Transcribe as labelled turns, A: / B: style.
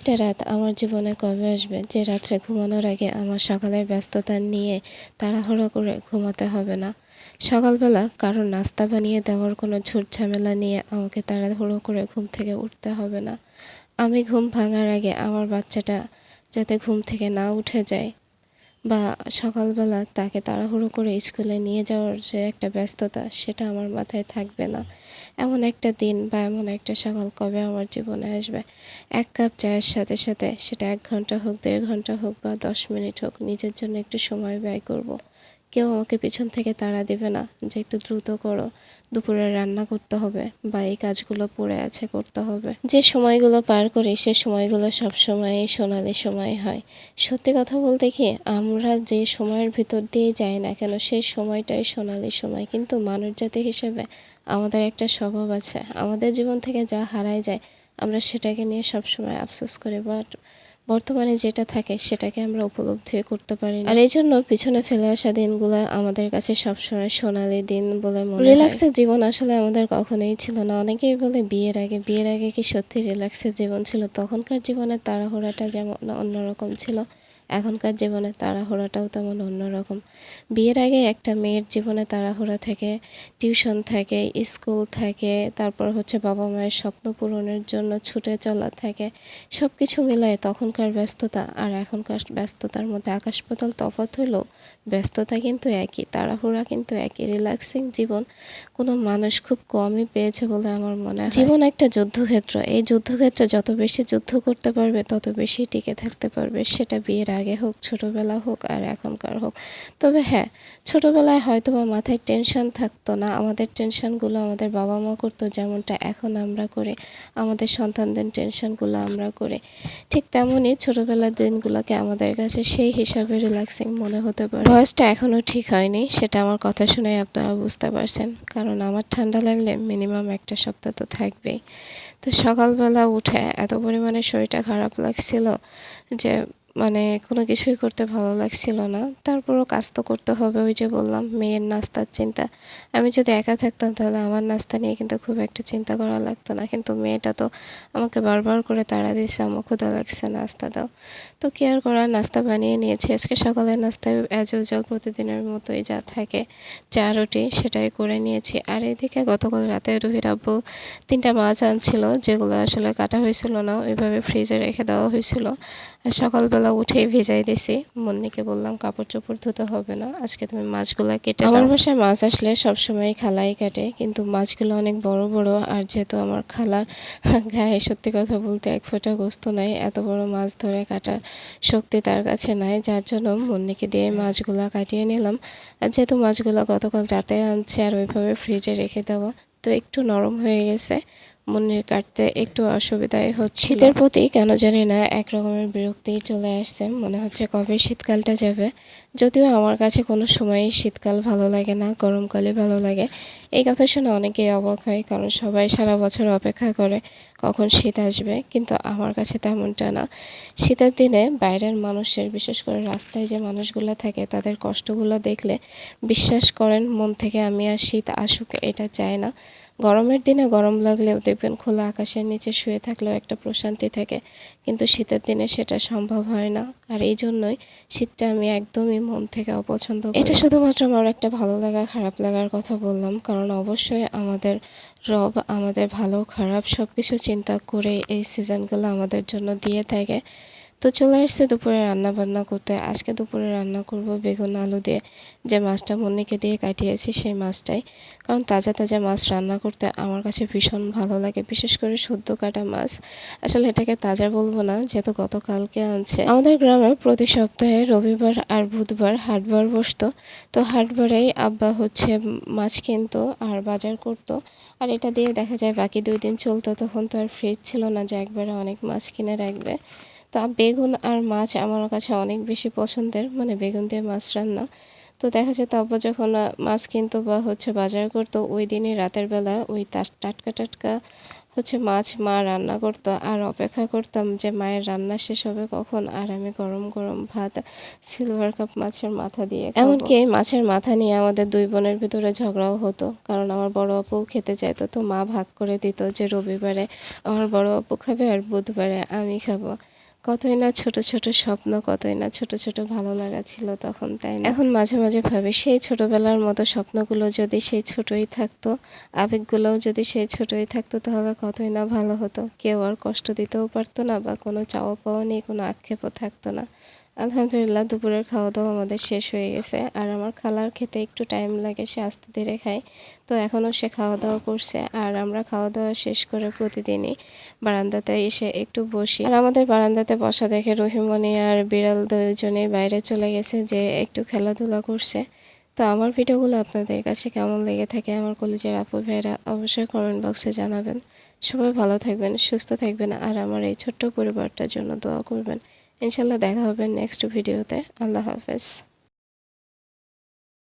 A: একটা রাত আমার জীবনে কবে আসবে যে রাত্রে ঘুমানোর আগে আমার সকালের ব্যস্ততা নিয়ে তাড়াহুড়ো করে ঘুমাতে হবে না। সকালবেলা কারোর নাস্তা বানিয়ে দেওয়ার কোনো ঝুট-ঝামেলা নিয়ে আমাকে তাড়াহুড়ো করে ঘুম থেকে উঠতে হবে না। আমি ঘুম ভাঙার আগে আমার বাচ্চাটা যাতে ঘুম থেকে না উঠে যায় বা সকালবেলা তাকে তাড়াহুড়ো করে স্কুলে নিয়ে যাওয়ার যে একটা ব্যস্ততা সেটা আমার মাথায় থাকবে না। এমন একটা দিন বা এমন একটা সকাল কবে আমার জীবনে আসবে? ১ কাপ চায়ের সাথে সাথে সেটা ১ ঘন্টা হোক, ১.৫ ঘন্টা হোক বা ১০ মিনিট হোক নিজের জন্য একটু সময় ব্যয় করব। কেউ আমাকে পিছন থেকে তাড়া দেবে না যে একটু দ্রুত করো, দুপুরে রান্না করতে হবে বা এই কাজগুলো পড়ে আছে করতে হবে। যে সময়গুলো পার করি সে সময়গুলো সবসময়ই সোনালি সময় হয়। সত্যি কথা বলতে কি আমরা যে সময়ের ভিতর দিয়ে যাই না কেন সেই সময়টাই সোনালি সময়। কিন্তু মানবজাতি হিসেবে আমাদের একটা স্বভাব আছে। আমাদের জীবন থেকে যা হারায় যায় আমরা সেটাকে নিয়ে সবসময় আফসোস করি, বাট বর্তমানে যেটা থাকে সেটাকে আমরা উপলব্ধি করতে পারি না। আর এই জন্য পিছনে ফেলে আসা দিনগুলো আমাদের কাছে সবসময় সোনালি দিন বলে মনে হয়। রিল্যাক্সের জীবন আসলে আমাদের কখনোই ছিল না। অনেকেই বলে বিয়ের আগে কি সত্যি রিল্যাক্সের জীবন ছিল? তখনকার জীবনের তাড়াহুড়াটা যেমন অন্যরকম ছিল, এখনকার জীবনে তাড়াহুড়াটাও তেমন অন্যরকম। বিয়ের আগে একটা মেয়ের জীবনে তাড়াহুড়া থাকে, টিউশন থাকে, স্কুল থাকে, তারপর হচ্ছে বাবা মায়ের স্বপ্ন পূরণের জন্য ছুটে চলা থাকে। সব কিছু মিলায়ে তখনকার ব্যস্ততা আর এখনকার ব্যস্ততার মধ্যে আকাশ পাতাল তফাৎ হলেও ব্যস্ততা কিন্তু একই, তাড়াহুড়া কিন্তু একই। রিল্যাক্সিং জীবন কোনো মানুষ খুব কমই পেয়েছে বলে আমার মনে হয়। জীবন একটা যুদ্ধক্ষেত্র। এই যুদ্ধক্ষেত্রে যত বেশি যুদ্ধ করতে পারবে তত বেশি টিকে থাকতে পারবে। সেটা বিয়ের আগে হোক, ছোটবেলা হোক আর এখনকার হোক। তবে হ্যাঁ, ছোটবেলায় হয়তোবা মাথায় টেনশন থাকতো না। আমাদের টেনশনগুলো আমাদের বাবা মা করতো যেমনটা এখন আমরা করি। আমাদের সন্তানদের টেনশনগুলো আমরা করি। ঠিক তেমনই ছোটবেলার দিনগুলোকে আমাদের কাছে সেই হিসাবে রিল্যাক্সিং মনে হতে পারে। ভয়েসটা এখনও ঠিক হয়নি, সেটা আমার কথা শুনেই আপনারা বুঝতে পারছেন। কারণ আমার ঠান্ডা লাগলে মিনিমাম ১ সপ্তাহ তো থাকবেই। তো সকালবেলা উঠে এত পরিমাণে শরীরটা খারাপ লাগছিল যে কোনো কিছুই করতে ভালো লাগছিল না। তারপরও কাজ তো করতে হবে, ওই যে বললাম মেয়ের নাস্তার চিন্তা। আমি যদি একা থাকতাম তাহলে আমার নাস্তা নিয়ে কিন্তু খুব একটা চিন্তা করা লাগতো না। কিন্তু মেয়েটা তো আমাকে বারবার করে তাড়া দিচ্ছে, আম্মু ক্ষুধা লাগছে নাস্তা দাও। তো কি আর করার, নাস্তা বানিয়ে নিয়েছি। আজকে সকালের নাস্তায় অ্যাজ ইউজুয়াল প্রতিদিনের মতোই যা থাকে চা রুটি সেটাই করে নিয়েছি। আর এদিকে গতকাল রাতে রুহির আব্বু ৩টা মাছ আনছিল যেগুলো আসলে কাটা হয়েছিল না, ওইভাবে ফ্রিজে রেখে দেওয়া হয়েছিল। আর সকালবেলা উঠেই ভেজাই দিছি। মুন্নিকে বললাম কাপড় চোপড় ধুতে হবে না, আজকে তুমি মাছগুলা কেটে দাও। আমার বাসায় মাছ আসলে সবসময় খালাই কাটে, কিন্তু মাছগুলো অনেক বড় বড়। আর যেহেতু আমার খালার গায়ে সত্যি কথা বলতে ১ ফোঁটা গোস্ত নাই, এত বড় মাছ ধরে কাটার শক্তি তার কাছে নাই, যার জন্য মুন্নিকে দিয়ে মাছগুলা কাটিয়ে নিলাম। আর যেহেতু মাছগুলো গতকাল রাতে আনছে আর ওইভাবে ফ্রিজে রেখে দেওয়া, তো একটু নরম হয়ে গেছে। মুন্নির কাটতে একটু অসুবিধাই হচ্ছিল। শীতের প্রতি কেন জানি না এক রকমের বিরক্তিই চলে আসছে, মনে হচ্ছে কবে শীতকালটা যাবে। যদিও আমার কাছে কোনো সময়ই শীতকাল ভালো লাগে না, গরমকালই ভালো লাগে। এই কথা শুনে অনেকেই অবাক হয়, কারণ সবাই সারা বছর অপেক্ষা করে কখন শীত আসবে, কিন্তু আমার কাছে তেমনটা না। শীতের দিনে বাইরের মানুষের, বিশেষ করে রাস্তায় যে মানুষগুলো থাকে তাদের কষ্টগুলো দেখলে বিশ্বাস করেন মন থেকে আমি আর শীত আসুক এটা চাই না। গরমের দিনে গরম লাগলেও দেখবেন খোলা আকাশের নিচে শুয়ে থাকলেও একটা প্রশান্তি থাকে, কিন্তু শীতের দিনে সেটা সম্ভব হয় না। আর এই জন্যই শীতটা আমি একদমই মন থেকে অপছন্দ করি। এটা শুধুমাত্র আমার একটা ভালো লাগা খারাপ লাগার কথা বললাম, কারণ অবশ্যই আমাদের রব আমাদের ভালো খারাপ সব কিছু চিন্তা করে এই সিজনগুলো আমাদের জন্য দিয়ে থাকে। তো চলে আসছে দুপুরে রান্না বান্না করতে। আজকে দুপুরে রান্না করব বেগুন আলু দিয়ে, যে মাছটা মুন্নিকে দিয়ে কাটিয়েছি সেই মাছটাই। কারণ তাজা তাজা মাছ রান্না করতে আমার কাছে ভীষণ ভালো লাগে, বিশেষ করে সদ্য কাটা মাছ। আসলে এটাকে তাজা বলবো না, যেহেতু গতকালকে আনছে। আমাদের গ্রামে প্রতি সপ্তাহে রবিবার আর বুধবার হাটবার বসতো। তো হাটবারেই আব্বা হচ্ছে মাছ কিনতো আর বাজার করতো। আর এটা দিয়ে দেখা যায় বাকি 2 দিন চলতো। তখন তো আর ফ্রিজ ছিল না যে একবারে অনেক মাছ কিনে রাখবে। তা বেগুন আর মাছ আমার কাছে অনেক বেশি পছন্দের, বেগুন দিয়ে মাছ রান্না। তো দেখা যেত আব্বা যখন মাছ কিনতো বা হচ্ছে বাজার করতো, ওই দিনই রাতের বেলা ওই টাটকা টাটকা হচ্ছে মাছ মা রান্না করতো। আর অপেক্ষা করতাম যে মায়ের রান্না শেষ হবে কখন, আর আমি গরম গরম ভাত সিলভার কাপ মাছের মাথা দিয়ে খাবো। এমনকি এই মাছের মাথা নিয়ে আমাদের 2 বোনের ভিতরে ঝগড়াও হতো, কারণ আমার বড় আপুও খেতে চাইতো। তো মা ভাগ করে দিত যে রবিবারে আমার বড় আপু খাবে আর বুধবারে আমি খাবো। কতই না ছোট ছোট স্বপ্ন, কতই না ছোট ছোট ভালো লাগা ছিল তখন, তাই না? এখন মাঝে মাঝে ভাবি সেই ছোটবেলার মতো স্বপ্নগুলো যদি সেই ছোটই থাকতো, আবেগগুলোও যদি সেই ছোটই থাকতো, তাহলে কতই না ভালো হতো। কেউ আর কষ্ট দিতেও পারতো না, বা কোনো চাওয়া পাওয়া নিয়ে কোনো আক্ষেপও থাকতো না। আলহামদুলিল্লাহ দুপুরের খাওয়া দাওয়া আমাদের শেষ হয়ে গেছে। আর আমার খালার খেতে একটু টাইম লাগে, সে আস্তে ধীরে খায়। তো এখনও সে খাওয়া দাওয়া করছে, আর আমরা খাওয়া দাওয়া শেষ করে প্রতিদিনই বারান্দাতে এসে একটু বসি। আর আমাদের বারান্দাতে বসা দেখে রহিমনি আর বিড়াল দুজনেই বাইরে চলে গেছে, যে একটু খেলাধুলা করছে। তো আমার ভিডিওগুলো আপনাদের কাছে কেমন লেগে থাকে আমার কলিজার আপু ভাইরা অবশ্যই কমেন্ট বক্সে জানাবেন। সবাই ভালো থাকবেন, সুস্থ থাকবেন, আর আমার এই ছোট্ট পরিবারটার জন্য দোয়া করবেন। ইনশাল্লাহ দেখা হবে নেক্সট ভিডিওতে। আল্লাহ হাফেজ।